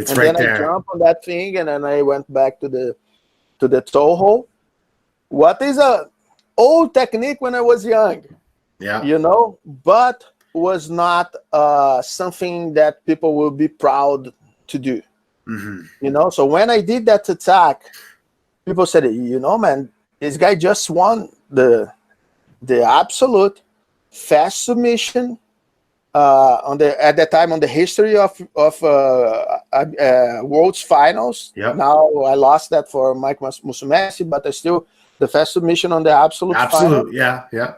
It's and right then there. I jumped on that thing, and then I went back to the toe hold. What is a old technique when I was young, Yeah. you know, but was not something that people will be proud to do, you know. So when I did that attack, people said, you know, man, this guy just won the absolute fast submission at that time on the history of World's Finals. Yep. Now I lost that for Mike Musumeci, but I still the fast submission on the absolute final. Yeah.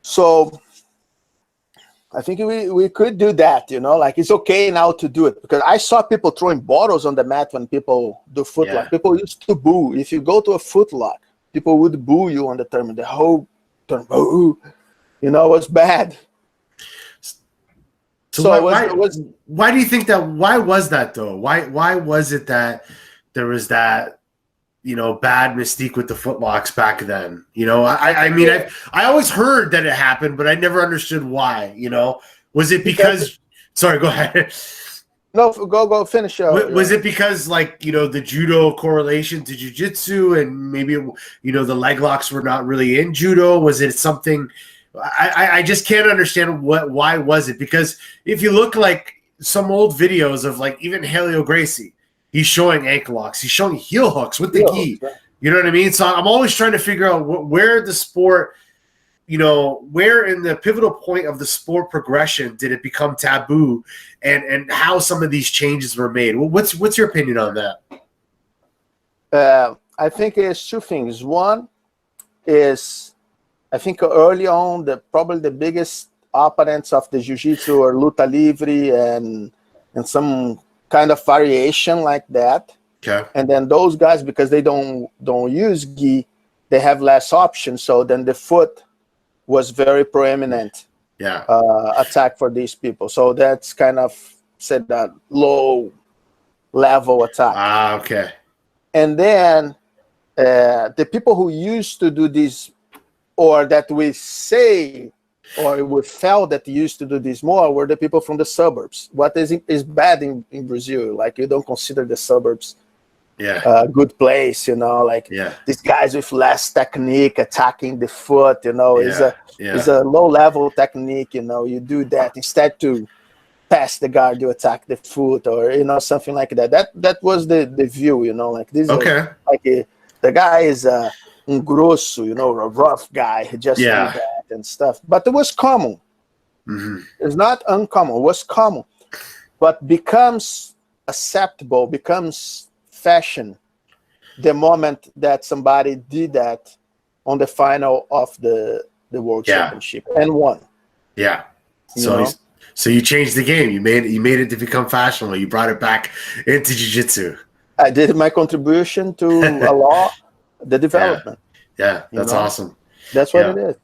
So I think we could do that, you know, like it's okay now to do it, because I saw people throwing bottles on the mat when people do footlock. People used to boo. If you go to a footlock, people would boo you on the tournament. The whole tournament, boo, you know, it was bad. So why do you think that? Why was that though? Why was it that there was that, you know, bad mystique with the footlocks back then? You know, I mean, I always heard that it happened, but I never understood why. You know, was it because? Sorry, go ahead. No, go finish. Was it because, like, you know, the judo correlation to jiu-jitsu, and maybe, you know, the leg locks were not really in judo? Was it something? I just can't understand why was it? Because if you look like some old videos of like even Helio Gracie, he's showing ankle locks, he's showing heel hooks with the gi. Right. You know what I mean? So I'm always trying to figure out where the sport, you know, where in the pivotal point of the sport progression did it become taboo, and how some of these changes were made. Well, what's your opinion on that? I think it's two things. One is, I think early on, probably the biggest opponents of the jiu-jitsu or luta livre and some kind of variation like that. Okay. And then those guys, because they don't use gi, they have less options. So then the foot was very prominent attack for these people. So that's kind of said that low level attack. Ah, okay. And then the people who used to do this, or that we say, or we felt that used to do this more, were the people from the suburbs. What is bad in Brazil? Like, you don't consider the suburbs a good place, you know, like these guys with less technique attacking the foot, you know, is a low level technique, you know. You do that instead to pass the guard, you attack the foot, or, you know, something like that. That was the view, you know, like this. Okay. The guy is grosso, you know, a rough guy. He just do that and stuff. But it was common. It's not uncommon. It was common, but becomes acceptable, becomes fashion the moment that somebody did that on the final of the World Championship and won. Yeah. So you changed the game. You made it to become fashionable. You brought it back into jiu-jitsu. I did my contribution to the development. Yeah, that's awesome. That's what it is.